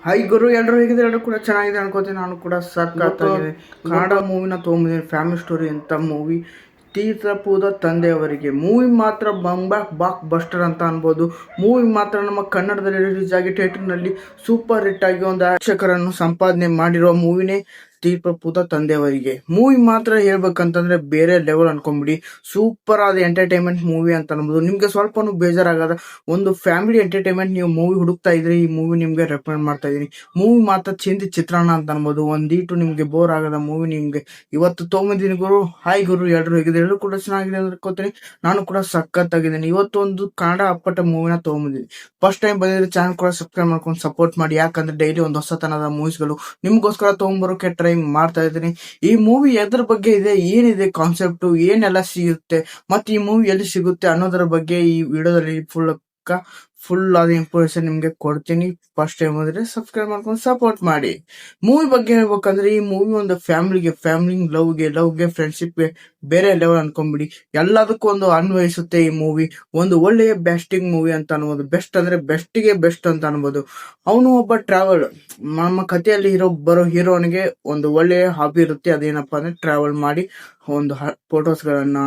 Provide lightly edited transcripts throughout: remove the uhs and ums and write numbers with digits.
High ಗುರು, ಎಲ್ಲರೂ ಹೇಗಿದೆ? ಎಲ್ಲರೂ ಕೂಡ ಚೆನ್ನಾಗಿದೆ ಅನ್ಕೋತೀನಿ. ನಾನು ಕೂಡ ಸಖತ್ತಾಗಿದೆ. ಕನ್ನಡ ಮೂವಿನ ತೊಗೊಂಬಂದಿದ್ದೀನಿ, ಫ್ಯಾಮಿಲಿ ಸ್ಟೋರಿ ಅಂತ ಮೂವಿ. ತೀರ್ಥಪೂದ ತಂದೆಯವರಿಗೆ ಮೂವಿ ಮಾತ್ರ ಬಾಕ್ ಬಸ್ಟರ್ ಅಂತ ಅನ್ಬೋದು. ಮೂವಿ ಮಾತ್ರ ನಮ್ಮ ಕನ್ನಡದಲ್ಲಿ ರಿಲೀಸ್ ಆಗಿ ಥಿಯೇಟರ್ನಲ್ಲಿ ಸೂಪರ್ ಹಿಟ್ ಆಗಿ ಒಂದು ಪ್ರೇಕ್ಷಕರನ್ನು ಸಂಪಾದನೆ ಮಾಡಿರುವ ಮೂವಿನೇ ತೀರ್ಥಪೂದ ತಂದೆಯವರಿಗೆ. ಮೂವಿ ಮಾತ್ರ ಹೇಳ್ಬೇಕಂತಂದ್ರೆ ಬೇರೆ ಲೆವೆಲ್ ಅನ್ಕೊಂಬಿಡಿ. ಸೂಪರ್ ಆದ ಎಂಟರ್ಟೈನ್ಮೆಂಟ್ ಮೂವಿ ಅಂತ ಅನ್ಬೋದು. ನಿಮ್ಗೆ ಸ್ವಲ್ಪನೂ ಬೇಜಾರಾಗದ ಒಂದು ಫ್ಯಾಮಿಲಿ ಎಂಟರ್ಟೈನ್ಮೆಂಟ್ ನೀವು ಮೂವಿ ಹುಡುಕ್ತಾ ಇದ್ರಿ, ಈ ಮೂವಿ ನಿಮ್ಗೆ ರೆಕಮೆಂಡ್ ಮಾಡ್ತಾ ಇದೀನಿ. ಮೂವಿ ಮಾತ್ರ ಚಿಂದಿ ಚಿತ್ರಾನ್ನ ಅಂತ ಅನ್ಬೋದು. ಒಂದೀಟು ನಿಮ್ಗೆ ಬೋರ್ ಆಗದ ಮೂವಿ ನಿಮ್ಗೆ ಇವತ್ತು ತೊಗೊಂಬಂದಿನಿ ಗುರು. ಹಾಯ್ ಗುರು, ಎಲ್ಲರೂ ಹೇಗಿದೆ? ಎಲ್ಲರೂ ಕೂಡ ಚೆನ್ನಾಗಿದೆ ಅನ್ಕೋತೀನಿ. ನಾನು ಕೂಡ ಸಖತ್ತಾಗಿದ್ದೀನಿ. ಇವತ್ತು ಒಂದು ಕನ್ನಡ ಅಪ್ಪಟ ಮೂವಿನ ತೊಗೊಂಬಂದಿದ್ದೀನಿ. ಫಸ್ಟ್ ಟೈಮ್ ಬಂದಿದ್ರೆ ಚಾನಲ್ ಕೂಡ ಸಬ್ಸ್ಕ್ರೈಬ್ ಮಾಡ್ಕೊಂಡು ಸಪೋರ್ಟ್ ಮಾಡಿ. ಯಾಕಂದ್ರೆ ಡೈಲಿ ಒಂದು ಹೊಸತನದ ಮೂವೀಸ್ಗಳು ನಿಮ್ಗೋಸ್ಕರ ತೊಗೊಂಬರೋಕೆ ಟ್ರೈ ಮಾಡ್ತಾ ಇದ್ದೀನಿ. ಈ ಮೂವಿ ಎದ್ರ ಬಗ್ಗೆ ಇದೆ, ಏನಿದೆ ಕಾನ್ಸೆಪ್ಟ್, ಏನೆಲ್ಲ ಸಿಗುತ್ತೆ, ಮತ್ತೆ ಈ ಮೂವಿ ಎಲ್ಲಿ ಸಿಗುತ್ತೆ ಅನ್ನೋದ್ರ ಬಗ್ಗೆ ಈ ವಿಡಿಯೋದಲ್ಲಿ ಫುಲ್ ಆದ ಇನ್ಫಾರ್ಮೇಶನ್ ನಿಮ್ಗೆ ಕೊಡ್ತೀನಿ. ಫಸ್ಟ್ ಟೈಮ್ ಹೋದ್ರೆ ಸಬ್ಸ್ಕ್ರೈಬ್ ಮಾಡ್ಕೊಂಡು ಸಪೋರ್ಟ್ ಮಾಡಿ. ಮೂವಿ ಬಗ್ಗೆ ಹೇಳ್ಬೇಕಂದ್ರೆ ಈ ಮೂವಿ ಒಂದು ಫ್ಯಾಮಿಲಿ ಲವ್ಗೆ ಫ್ರೆಂಡ್ಶಿಪ್ಗೆ ಬೇರೆ ಲೆವೆಲ್ ಅನ್ಕೊಂಡ್ಬಿಡಿ. ಎಲ್ಲದಕ್ಕೂ ಒಂದು ಅನ್ವಯಿಸುತ್ತೆ ಈ ಮೂವಿ. ಒಂದು ಒಳ್ಳೆಯ ಬೆಸ್ಟಿಂಗ್ ಮೂವಿ ಅಂತ ಅನ್ಬೋದು. ಬೆಸ್ಟ್ ಅಂದ್ರೆ ಬೆಸ್ಟಿಗೆ ಬೆಸ್ಟ್ ಅಂತ ಅನ್ಬೋದು. ಅವನು ಒಬ್ಬ ಟ್ರಾವೆಲ್, ನಮ್ಮ ಕಥೆಯಲ್ಲಿ ಬರೋ ಹೀರೋನಿಗೆ ಒಂದು ಒಳ್ಳೆಯ ಹಾಬಿ ಇರುತ್ತೆ. ಅದೇನಪ್ಪಾ ಅಂದ್ರೆ ಟ್ರಾವೆಲ್ ಮಾಡಿ ಒಂದು ಫೋಟೋಸ್ಗಳನ್ನ,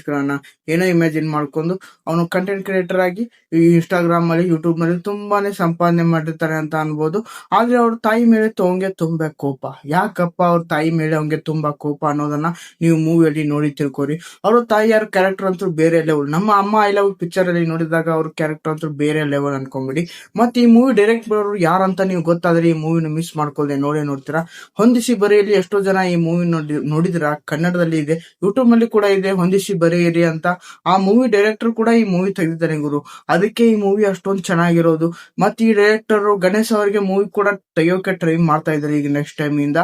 ಗಳನ್ನ ಏನೋ ಇಮ್ಯಾಜಿನ್ ಮಾಡ್ಕೊಂಡು ಅವನು ಕಂಟೆಂಟ್ ಕ್ರಿಯೇಟರ್ ಆಗಿ ಈ ಇನ್ಸ್ಟಾಗ್ರಾಮ್ ಅಲ್ಲಿ, ಯೂಟ್ಯೂಬ್ ನಲ್ಲಿ ತುಂಬಾನೇ ಸಂಪಾದನೆ ಮಾಡಿರ್ತಾರೆ ಅಂತ ಅನ್ಬೋದು. ಆದ್ರೆ ಅವ್ರ ತಾಯಿ ಮೇಲೆ ಅವಂಗೆ ತುಂಬಾ ಕೋಪ. ಯಾಕಪ್ಪ ಅವ್ರ ತಾಯಿ ಮೇಲೆ ಅವಂಗೆ ತುಂಬಾ ಕೋಪ ಅನ್ನೋದನ್ನ ನೀವು ಮೂವಿಯಲ್ಲಿ ನೋಡಿ ತಿಳ್ಕೊರಿ. ಅವ್ರ ತಾಯಿಯಾರ ಕ್ಯಾರೆಕ್ಟರ್ ಅಂತೂ ಬೇರೆ ಲೆವೆಲ್. ನಮ್ಮ ಅಮ್ಮ ಐ ಲವ್ ಪಿಕ್ಚರ್ ಅಲ್ಲಿ ನೋಡಿದಾಗ ಅವ್ರ ಕ್ಯಾರೆಕ್ಟರ್ ಅಂತೂ ಬೇರೆ ಲೆವೆಲ್ ಅನ್ಕೊಂಬಿಡಿ. ಮತ್ತೆ ಈ ಮೂವಿ ಡೈರೆಕ್ಟ್ ಮಾಡೋರು ಯಾರಂತ ನೀವು ಗೊತ್ತಾದ್ರೆ ಈ ಮೂವಿನ ಮಿಸ್ ಮಾಡ್ಕೊಳ್ದೆ ನೋಡ್ತೀರಾ. ಹೊಂದಿಸಿ ಬರೆಯಲ್ಲಿ ಎಷ್ಟೋ ಜನ ಈ ಮೂವಿ ನೋಡಿದಿರ. ಕನ್ನಡದಲ್ಲಿ ಇದೆ, ಯೂಟ್ಯೂಬ್ ನಲ್ಲಿ ಕೂಡ ಇದೆ, ಹೊಂದಿಸಿ ಬರೆಯಿರಿ ಅಂತ. ಆ ಮೂವಿ ಡೈರೆಕ್ಟರ್ ಕೂಡ ಈ ಮೂವಿ ತೆಗೆದಿದ್ದಾನೆ ಗುರು. ಅದಕ್ಕೆ ಈ ಮೂವಿ ಅಷ್ಟೊಂದು ಚೆನ್ನಾಗಿರೋದು. ಮತ್ತೆ ಈ ಡೈರೆಕ್ಟರ್ ಗಣೇಶ್ ಅವರಿಗೆ ಮೂವಿ ಕೂಡ ತೆಗಿಯೋಕೆ ಟ್ರೈ ಮಾಡ್ತಾ ಇದ್ದಾರೆ ಈಗ ನೆಕ್ಸ್ಟ್ ಟೈಮ್ ಇಂದ.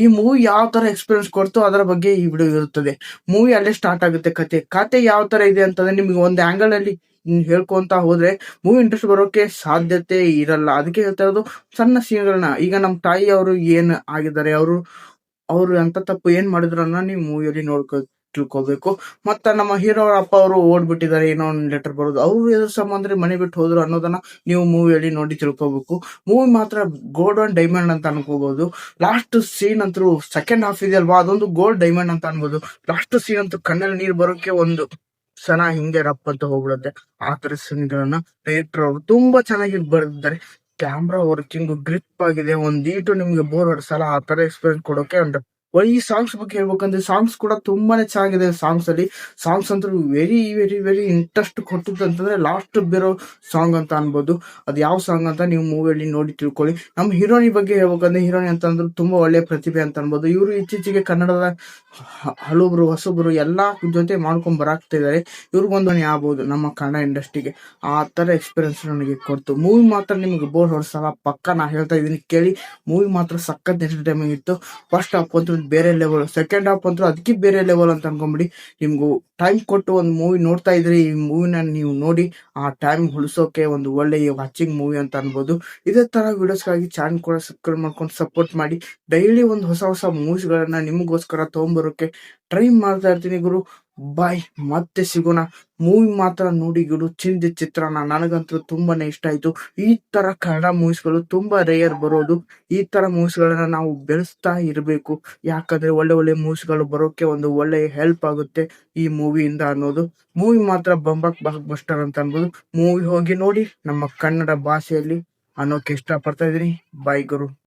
ಈ ಮೂವಿ ಯಾವ ತರ ಎಕ್ಸ್ಪೀರಿಯನ್ಸ್ ಕೊಡ್ತೋ ಅದರ ಬಗ್ಗೆ ಈ ವಿಡಿಯೋ ಇರುತ್ತದೆ. ಮೂವಿ ಅಲ್ಲೇ ಸ್ಟಾರ್ಟ್ ಆಗುತ್ತೆ. ಕತೆ ಯಾವ ತರ ಇದೆ ಅಂತಂದ್ರೆ ನಿಮ್ಗೆ ಒಂದು ಆಂಗಲ್ ಅಲ್ಲಿ ಹೇಳ್ಕೊಂತ ಹೋದ್ರೆ ಮೂವಿ ಇಂಟ್ರೆಸ್ಟ್ ಬರೋಕೆ ಸಾಧ್ಯತೆ ಇರಲ್ಲ. ಅದಕ್ಕೆ ಹೇಳ್ತಾ ಇರೋದು ಸಣ್ಣ ಸೀನ್ಗಳನ್ನ. ಈಗ ನಮ್ಮ ತಾಯಿ ಅವರು ಏನ್ ಆಗಿದ್ದಾರೆ, ಅವರು ಅಂತ ತಪ್ಪು ಏನ್ ಮಾಡಿದ್ರು ಅನ್ನೋ ನೀವು ಮೂವಿಯಲ್ಲಿ ತಿಳ್ಕೊಬೇಕು. ಮತ್ತ ನಮ್ಮ ಹೀರೋ ಅವರ ಅಪ್ಪ ಅವರು ಓಡ್ಬಿಟ್ಟಿದ್ದಾರೆ, ಏನೋ ಒಂದು ಲೆಟರ್ ಬರೋದು, ಅವ್ರು ಎದ್ರ ಸಂಬಂಧ ಮನೆ ಬಿಟ್ಟು ಹೋದ್ರು ಅನ್ನೋದನ್ನ ನೀವು ಮೂವಿಯಲ್ಲಿ ನೋಡಿ ತಿಳ್ಕೊಬೇಕು. ಮೂವಿ ಮಾತ್ರ ಗೋಲ್ಡನ್ ಡೈಮಂಡ್ ಅಂತ ಅನ್ಕೋಬಹುದು. ಲಾಸ್ಟ್ ಸೀನ್ ಅಂತೂ ಸೆಕೆಂಡ್ ಹಾಫ್ ಇದೆಯಲ್ವಾ, ಅದೊಂದು ಗೋಲ್ಡ್ ಡೈಮಂಡ್ ಅಂತ ಅನ್ಬೋದು. ಲಾಸ್ಟ್ ಸೀನ್ ಅಂತೂ ಕಣ್ಣಲ್ಲಿ ನೀರು ಬರೋಕೆ ಒಂದು ಸನ ಹಿಂಗೆ ರಪ್ ಅಂತ ಹೋಗ್ಬಿಡುತ್ತೆ. ಆ ತರ ಸೀನ್ಗಳನ್ನ ಡೈರೆಕ್ಟರ್ ಅವರು ತುಂಬಾ ಚೆನ್ನಾಗಿ ಬರೆದಿದ್ದಾರೆ. ಕ್ಯಾಮ್ರಾ ವರ್ಕಿಂಗ್ ಗ್ರಿಪ್ ಆಗಿದೆ. ಒಂದೀಟು ನಿಮ್ಗೆ ಬೋರ್ ಹೊಡ್ಸಲ್ಲ. ಆ ತರ ಎಕ್ಸ್ಪೀರಿಯನ್ಸ್ ಕೊಡೋಕೆ ಉಂಟು. ಈ ಸಾಂಗ್ಸ್ ಬಗ್ಗೆ ಹೇಳ್ಬೇಕಂದ್ರೆ ಸಾಂಗ್ಸ್ ಕೂಡ ತುಂಬಾನೇ ಚೆನ್ನಾಗಿದೆ. ಸಾಂಗ್ಸ್ ಅಂತೂ ವೆರಿ ವೆರಿ ವೆರಿ ಇಂಟ್ರೆಸ್ಟ್ ಕೊಟ್ಟಿದ್ದು ಅಂತಂದ್ರೆ ಲಾಸ್ಟ್ ಬೇರೋ ಸಾಂಗ್ ಅಂತ ಅನ್ಬೋದು. ಅದು ಯಾವ ಸಾಂಗ್ ಅಂತ ನೀವು ಮೂವಿಯಲ್ಲಿ ನೋಡಿ ತಿಳ್ಕೊಳ್ಳಿ. ನಮ್ಮ ಹೀರೋನಿ ಬಗ್ಗೆ ಹೇಳ್ಬೇಕಂದ್ರೆ ಹೀರೋನಿ ಅಂತಂದ್ರೆ ತುಂಬಾ ಒಳ್ಳೆ ಪ್ರತಿಭೆ ಅಂತ ಅನ್ಬೋದು. ಇವರು ಇತ್ತೀಚೆಗೆ ಕನ್ನಡದ ಹಲವರು ಹೊಸಬರು ಎಲ್ಲಾ ಜೊತೆ ಮಾಡ್ಕೊಂಡ್ ಬರಾಕ್ತಿದ್ದಾರೆ. ಇವ್ರಿಗೊಂದು ಆಗ್ಬೋದು ನಮ್ಮ ಕನ್ನಡ ಇಂಡಸ್ಟ್ರಿಗೆ. ಆ ತರ ಎಕ್ಸ್ಪೀರಿಯನ್ಸ್ ನನಗೆ ಕೊಡ್ತು. ಮೂವಿ ಮಾತ್ರ ನಿಮ್ಗೆ ಬೋರ್ ಹೊಡ್ಸಲ್ಲ, ಪಕ್ಕ ನಾ ಹೇಳ್ತಾ ಇದೀನಿ ಕೇಳಿ. ಮೂವಿ ಮಾತ್ರ ಸಖತ್ ಎಂಟರ್ಟೈನ್ಮೆಂಟ್ ಇತ್ತು. ಫಸ್ಟ್ ಹಾಫ್ ಅಂತೂ ಬೇರೆ ಲೆವೆಲ್, ಸೆಕೆಂಡ್ ಹಾಫ್ ಅಂತೂ ಅದಕ್ಕೆ ಬೇರೆ ಲೆವೆಲ್ ಅಂತ ಅನ್ಕೊಂಬಿಡಿ. ನಿಮ್ಗೂ ಟೈಮ್ ಕೊಟ್ಟು ಒಂದು ಮೂವಿ ನೋಡ್ತಾ ಇದ್ರಿ, ಈ ಮೂವಿನ ನೀವು ನೋಡಿ ಆ ಟೈಮ್ ಉಳಿಸೋಕೆ ಒಂದು ಒಳ್ಳೆಯ ವಾಚಿಂಗ್ ಮೂವಿ ಅಂತ ಅನ್ಬೋದು. ಇದೇ ತರ ವಿಡಿಯೋಸ್ಗಾಗಿ ಚಾನಲ್ ಕೂಡ ಸಬ್ಸ್ಕ್ರೈಬ್ ಮಾಡ್ಕೊಂಡು ಸಪೋರ್ಟ್ ಮಾಡಿ. ಡೈಲಿ ಒಂದು ಹೊಸ ಮೂವೀಸ್ ಗಳನ್ನ ನಿಮಗೋಸ್ಕರ ತಗೊಂಡ್ಬರೋಕೆ ಟ್ರೈ ಮಾಡ್ತಾ ಇರ್ತೀನಿ ಗುರು. ಬಾಯ್, ಮತ್ತೆ ಸಿಗೋಣ. ಮೂವಿ ಮಾತ್ರ ನೋಡಿ ಗುರು, ಚಿಂದಿ ಚಿತ್ರಾನ್ನ ನನಗಂತೂ ತುಂಬಾನೇ ಇಷ್ಟ ಆಯ್ತು. ಈ ತರ ಕನ್ನಡ ಮೂವೀಸ್ಗಳು ತುಂಬಾ ರೇಯರ್ ಬರೋದು. ಈ ತರ ಮೂವೀಸ್ಗಳನ್ನ ನಾವು ಬೆಳೆಸ್ತಾ ಇರಬೇಕು. ಯಾಕಂದ್ರೆ ಒಳ್ಳೆ ಮೂವೀಸ್ಗಳು ಬರೋಕೆ ಒಂದು ಒಳ್ಳೆ ಹೆಲ್ಪ್ ಆಗುತ್ತೆ ಈ ಮೂವಿಯಿಂದ ಅನ್ನೋದು. ಮೂವಿ ಮಾತ್ರ ಬಂಬಕ್ ಬಸ್ಟರ್ ಅಂತ ಅನ್ಬೋದು. ಮೂವಿ ಹೋಗಿ ನೋಡಿ ನಮ್ಮ ಕನ್ನಡ ಭಾಷೆಯಲ್ಲಿ ಅನ್ನೋಕೆ ಇಷ್ಟ ಪಡ್ತಾ ಇದೀನಿ. ಬಾಯ್ ಗುರು.